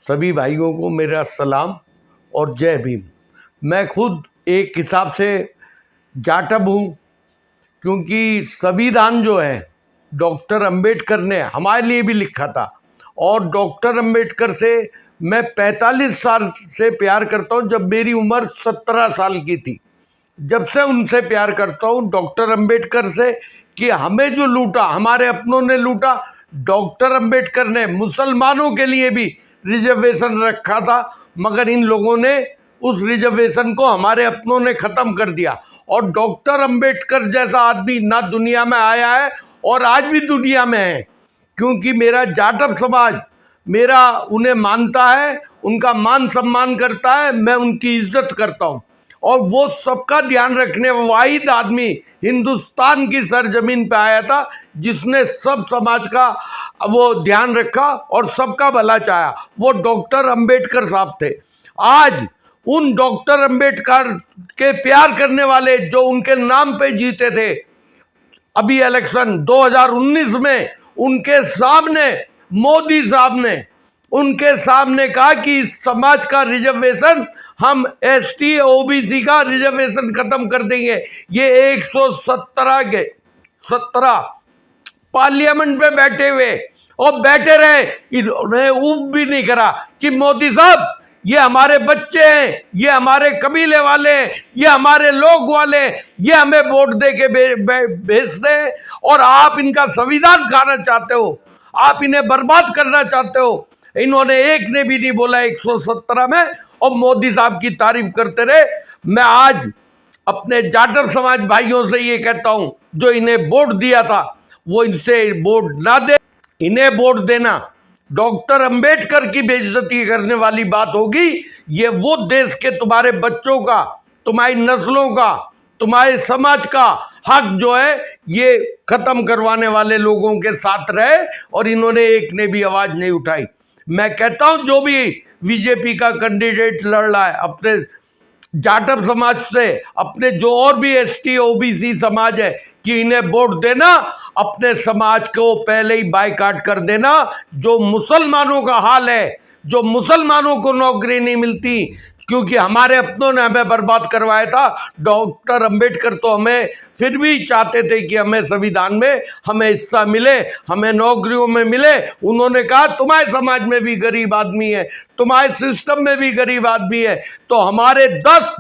सभी भाइयों को मेरा सलाम और जय भीम। मैं खुद एक हिसाब से जाटव हूँ, क्योंकि संविधान जो है डॉक्टर अंबेडकर ने हमारे लिए भी लिखा था, और डॉक्टर अंबेडकर से मैं 45 साल से प्यार करता हूँ। जब मेरी उम्र 17 साल की थी, जब से उनसे प्यार करता हूँ, डॉक्टर अंबेडकर से, कि हमें जो लूटा हमारे अपनों ने लूटा। डॉक्टर अंबेडकर ने मुसलमानों के लिए भी रिजर्वेशन रखा था, मगर इन लोगों ने उस रिजर्वेशन को हमारे अपनों ने ख़त्म कर दिया। और डॉक्टर अंबेडकर जैसा आदमी ना दुनिया में आया है और आज भी दुनिया में है, क्योंकि मेरा जाटव समाज मेरा उन्हें मानता है, उनका मान सम्मान करता है, मैं उनकी इज्जत करता हूँ। और वो सबका ध्यान रखने वाहिद आदमी हिंदुस्तान की सरजमीन पे आया था, जिसने सब समाज का वो ध्यान रखा और सबका भला चाहा। वो डॉक्टर अंबेडकर साहब थे। आज उन डॉक्टर अंबेडकर के प्यार करने वाले जो उनके नाम पे जीते थे, अभी इलेक्शन 2019 में उनके सामने मोदी साहब ने उनके सामने कहा कि समाज का रिजर्वेशन हम एसटी ओबीसी का रिजर्वेशन खत्म कर देंगे। ये 117 पार्लियामेंट में बैठे हुए और बैठे रहे, इन्होंने ऊब भी नहीं करा कि मोदी साहब ये हमारे बच्चे हैं, ये हमारे कबीले वाले हैं, ये हमारे लोग वाले हैं, ये हमें वोट दे के भेजते हैं और आप इनका संविधान खाना चाहते हो, आप इन्हें बर्बाद करना चाहते हो। इन्होंने एक ने भी नहीं बोला 117 में, और मोदी साहब की तारीफ करते रहे। मैं आज अपने जाटव समाज भाइयों से ये कहता हूं, जो इन्हें वोट दिया था वो इनसे वोट ना दे। इन्हें वोट देना डॉक्टर अंबेडकर की बेइज्जती करने वाली बात होगी। ये वो देश के तुम्हारे बच्चों का, तुम्हारी नस्लों का, तुम्हारे समाज का हक जो है ये खत्म करवाने वाले लोगों के साथ रहे, और इन्होंने एक ने भी आवाज नहीं उठाई। मैं कहता हूं जो भी बीजेपी का कैंडिडेट लड़ रहा है अपने जाटव समाज से, अपने जो और भी एसटी ओबीसी समाज है, कि इन्हें वोट देना, अपने समाज को पहले ही बायकाट कर देना। जो मुसलमानों का हाल है, जो मुसलमानों को नौकरी नहीं मिलती, क्योंकि हमारे अपनों ने हमें बर्बाद करवाया था। डॉक्टर अंबेडकर तो हमें फिर भी चाहते थे कि हमें संविधान में हमें हिस्सा मिले, हमें नौकरियों में मिले। उन्होंने कहा तुम्हारे समाज में भी गरीब आदमी है, तुम्हारे सिस्टम में भी गरीब आदमी है। तो हमारे 10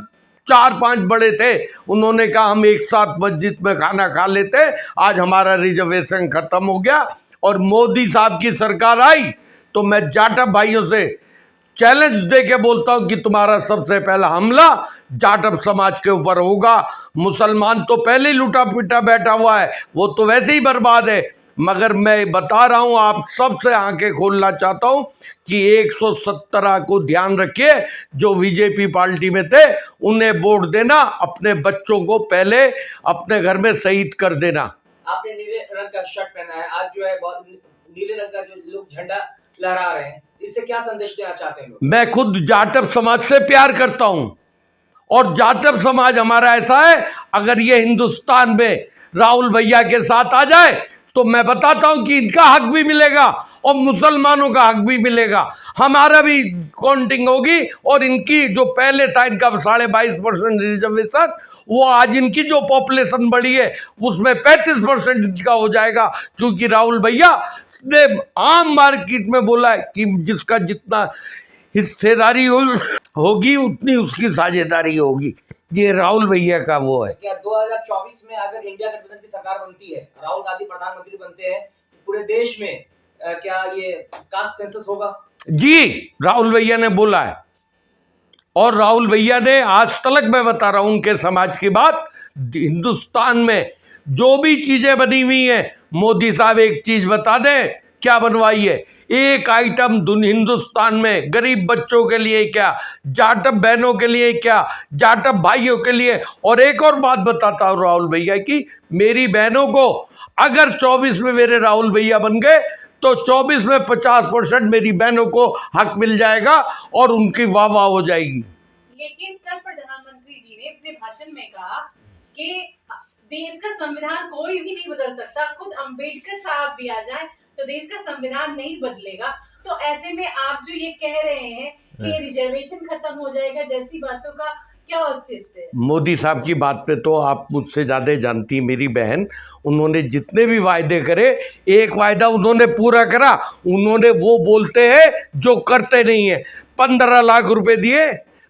4-5 बड़े थे, उन्होंने कहा हम एक साथ मस्जिद में खाना खा लेते। आज हमारा रिजर्वेशन खत्म हो गया और मोदी साहब की सरकार आई, तो मैं जाटव भाइयों से चैलेंज दे के बोलता हूं कि तुम्हारा सबसे पहला हमला जाटव समाज के ऊपर होगा। मुसलमान तो पहले ही लुटा पिटा बैठा हुआ है, वो तो वैसे ही बर्बाद है। मगर मैं बता रहा हूं, आप सबसे आंखें खोलना चाहता हूं कि 117 को ध्यान रखिए। जो बीजेपी पार्टी में थे उन्हें वोट देना, अपने बच्चों को पहले अपने घर में शहीद कर देना। आपने नीले रंग का शर्ट पहना है, आज जो है बहुत नीले रंग का जो लोग झंडा लहरा रहे हैं, इससे क्या संदेश देना चाहते हैं लोग? मैं खुद जाटव समाज से प्यार करता हूं, और जाटव समाज हमारा ऐसा है, अगर ये हिंदुस्तान में राहुल भैया के साथ आ जाए तो मैं बताता हूं कि इनका हक भी मिलेगा और मुसलमानों का हक भी मिलेगा। हमारा भी काउंटिंग होगी, और इनकी जो पहले था इनका 22.5% रिजर्वेशन, वो आज इनकी जो पॉपुलेशन बढ़ी है उसमें 35% इनका हो जाएगा। क्योंकि राहुल भैया ने आम मार्केट में बोला है कि जिसका जितना हिस्सेदारी होगी उतनी उसकी साझेदारी होगी। ये राहुल भैया का वो है। क्या 2024 में अगर इंडिया गठबंधन की सरकार बनती है, राहुल गांधी प्रधानमंत्री बनते हैं, पूरे देश में क्या ये कास्ट सेंसस होगा? जी, राहुल भैया ने बोला है, और राहुल भैया ने आज तक, मैं बता रहा हूं उनके समाज की बात, हिंदुस्तान में जो भी चीजें बनी हुई हैं, मोदी साहब एक चीज बता दें क्या बनवाई है। एक आइटम हिंदुस्तान में गरीब बच्चों के लिए क्या, जाटव बहनों के लिए क्या, जाटव भाइयों के लिए। और एक और बात बताता हूं राहुल भैया की, मेरी बहनों को अगर 24 में मेरे राहुल भैया बन गए तो 24 में 50% मेरी बहनों को हक मिल जाएगा और उनकी वाह वाह हो जाएगी। लेकिन कल प्रधानमंत्री जी ने अपने भाषण में कहा कि देश का संविधान कोई भी नहीं बदल सकता, खुद अंबेडकर साहब भी आ जाए तो देश का संविधान नहीं बदलेगा। तो ऐसे में आप जो ये कह रहे हैं कि रिजर्वेशन खत्म हो जाएगा जैसी बातों का क्या औचित्य है? मोदी साहब की बात पे तो आप मुझसे ज़्यादा जानती मेरी बहन। उन्होंने जितने भी वायदे करे, एक वायदा उन्होंने पूरा करा। उन्होंने वो बोलते हैं जो करते नहीं है। 15 लाख रुपए दिए,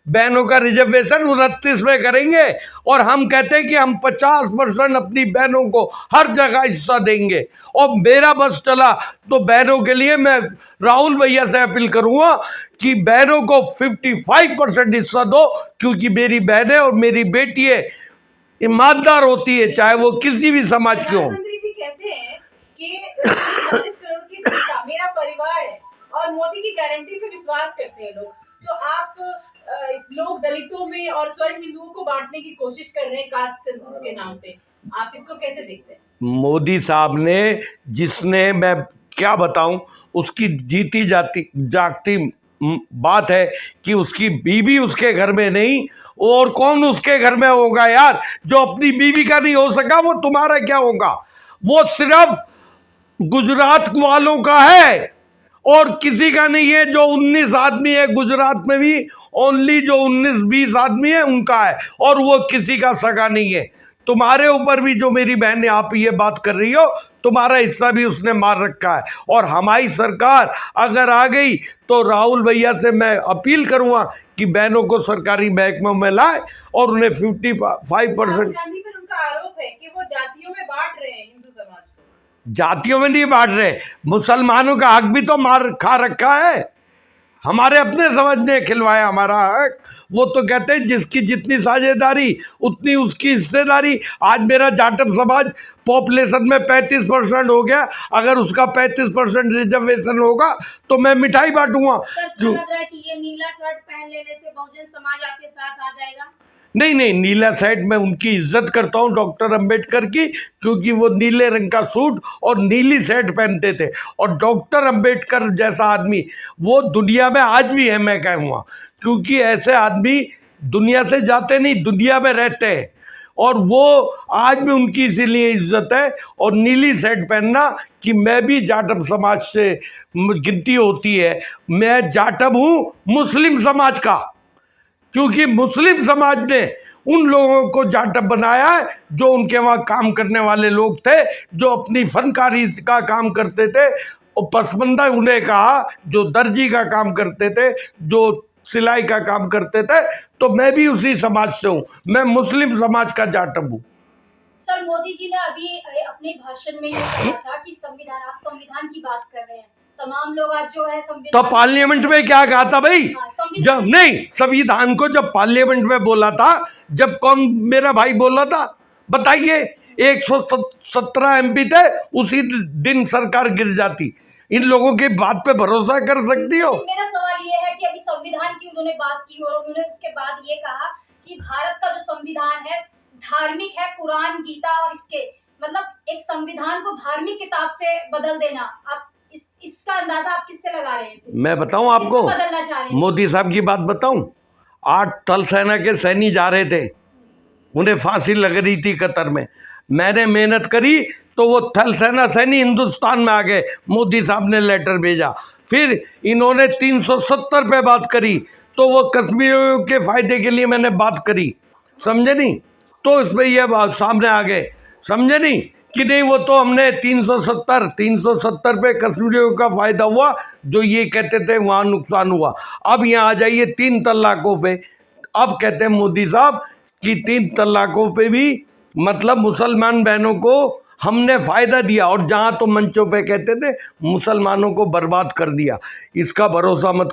बहनों का रिजर्वेशन 29 में करेंगे, और हम कहते हैं कि हम 50% अपनी बहनों को हर जगह हिस्सा देंगे। और मेरा बस चला तो बहनों के लिए मैं राहुल भैया से अपील करूंगा कि बहनों को 55% हिस्सा दो, क्योंकि मेरी बहनें और मेरी बेटी है ईमानदार होती है, चाहे वो किसी भी समाज की हो। प्रधानमंत्री जी कहते हैं कि 40 करोड़ की जनता मेरा परिवार है और मोदी की गारंटी पे विश्वास करते हैं लोग। तो आप लोग दलितों में और स्वर्ण हिंदुओं को बांटने की कोशिश कर रहे हैं कास्ट सेंसस के नाम पे, आप इसको कैसे देखते हैं? मोदी साहब ने, जिसने, मैं क्या बताऊं, उसकी जीती जाती जागती बात है कि उसकी बीवी उसके घर में नहीं, और कौन उसके घर में होगा यार? जो अपनी बीवी का नहीं हो सका वो तुम्हारा क्या होगा? वो सिर्फ गुजरात वालों का है और किसी का नहीं है। जो 19 आदमी है गुजरात में भी, ओनली जो 19-20 आदमी है उनका है, और वो किसी का सगा नहीं है। तुम्हारे ऊपर भी जो मेरी बहन आप ये बात कर रही हो, तुम्हारा हिस्सा भी उसने मार रखा है। और हमारी सरकार अगर आ गई तो राहुल भैया से मैं अपील करूंगा कि बहनों को सरकारी महकमों में लाए और उन्हें 55%। राहुल गांधी पर उनका आरोप है कि वो जातियों में बांट रहे हैं हिंदू समाज को। जातियों में नहीं बांट रहे, मुसलमानों का हक भी तो मार खा रखा है। हमारे अपने समझ ने खिलवाया हमारा हक। वो तो कहते हैं जिसकी जितनी साझेदारी उतनी उसकी हिस्सेदारी। आज मेरा जाटव समाज पॉपुलेशन में 35% हो गया। अगर उसका 35% रिजर्वेशन होगा तो मैं मिठाई बांटूंगा। सर, लग रहा है कि ये नीला शर्ट पहन लेने से बहुजन समाज आपके साथ आ जाएगा? नहीं नहीं, नीला शर्ट, मैं उनकी इज्जत करता हूं डॉक्टर अंबेडकर की, क्योंकि वो नीले रंग का सूट और नीली शर्ट पहनते थे। और डॉक्टर अंबेडकर जैसा आदमी वो दुनिया में आज भी है, मैं कहूँगा, क्योंकि ऐसे आदमी दुनिया से जाते नहीं, दुनिया में रहते हैं। और वो आज भी उनकी इसीलिए इज्जत है। और नीली शर्ट पहनना कि मैं भी जाटव समाज से गिनती होती है। मैं जाटव हूँ मुस्लिम समाज का, क्योंकि मुस्लिम समाज ने उन लोगों को जाटव बनाया है जो उनके वहाँ काम करने वाले लोग थे, जो अपनी फनकारी का काम करते थे। और पसमंदा उन्हें कहा जो दर्जी का काम करते थे, जो सिलाई का काम करते थे। तो मैं भी उसी समाज से हूँ, मैं मुस्लिम समाज का जाटव हूँ। सर, मोदी जी ने अभी अपने भाषण में ये कहा था कि संविधान, आप संविधान की बात कर रहे हैं, तमाम लोग आज जो है तो संविधान, पार्लियामेंट में क्या कहा था भाई? जब नहीं, संविधान को जब पार्लियामेंट में बोला था, जब कौन मेरा भाई बोला था बताइए? 117 MP थे, उसी दिन सरकार गिर जाती। इन लोगों की बात पे भरोसा कर सकती हो? मेरा सवाल ये है कि अभी संविधान की उन्होंने बात की और उन्होंने उसके बाद ये कहा कि भारत का जो संविधान है धार्मिक है, कुरान, गीता, और इसके मतलब एक संविधान को धार्मिक किताब से बदल देना, आप इसका अंदाजा आप किससे लगा रहे हैं? मैं बताऊं आपको, बदलना चाह रहे हैं? मोदी साहब की बात बताऊं। 8 थल सेना के सैनिक जा रहे थे, उन्हें फांसी लग रही थी कतर में। मैंने मेहनत करी तो वो थल सेना सैनिक हिंदुस्तान में आ गए। मोदी साहब ने लेटर भेजा। फिर इन्होंने 370 पे बात करी, तो वो कश्मीरियों के फायदे के लिए मैंने बात करी, समझे नहीं? तो इसमें ये बात सामने आ गए, समझे नहीं कि नहीं? वो तो हमने 370 पे कश्मीरियों का फायदा हुआ, जो ये कहते थे वहाँ नुकसान हुआ। अब यहाँ आ जाइए 3 तलाकों पे। अब कहते हैं मोदी साहब कि 3 तलाकों पे भी मतलब मुसलमान बहनों को हमने फ़ायदा दिया, और जहाँ तो मंचों पे कहते थे मुसलमानों को बर्बाद कर दिया। इसका भरोसा मत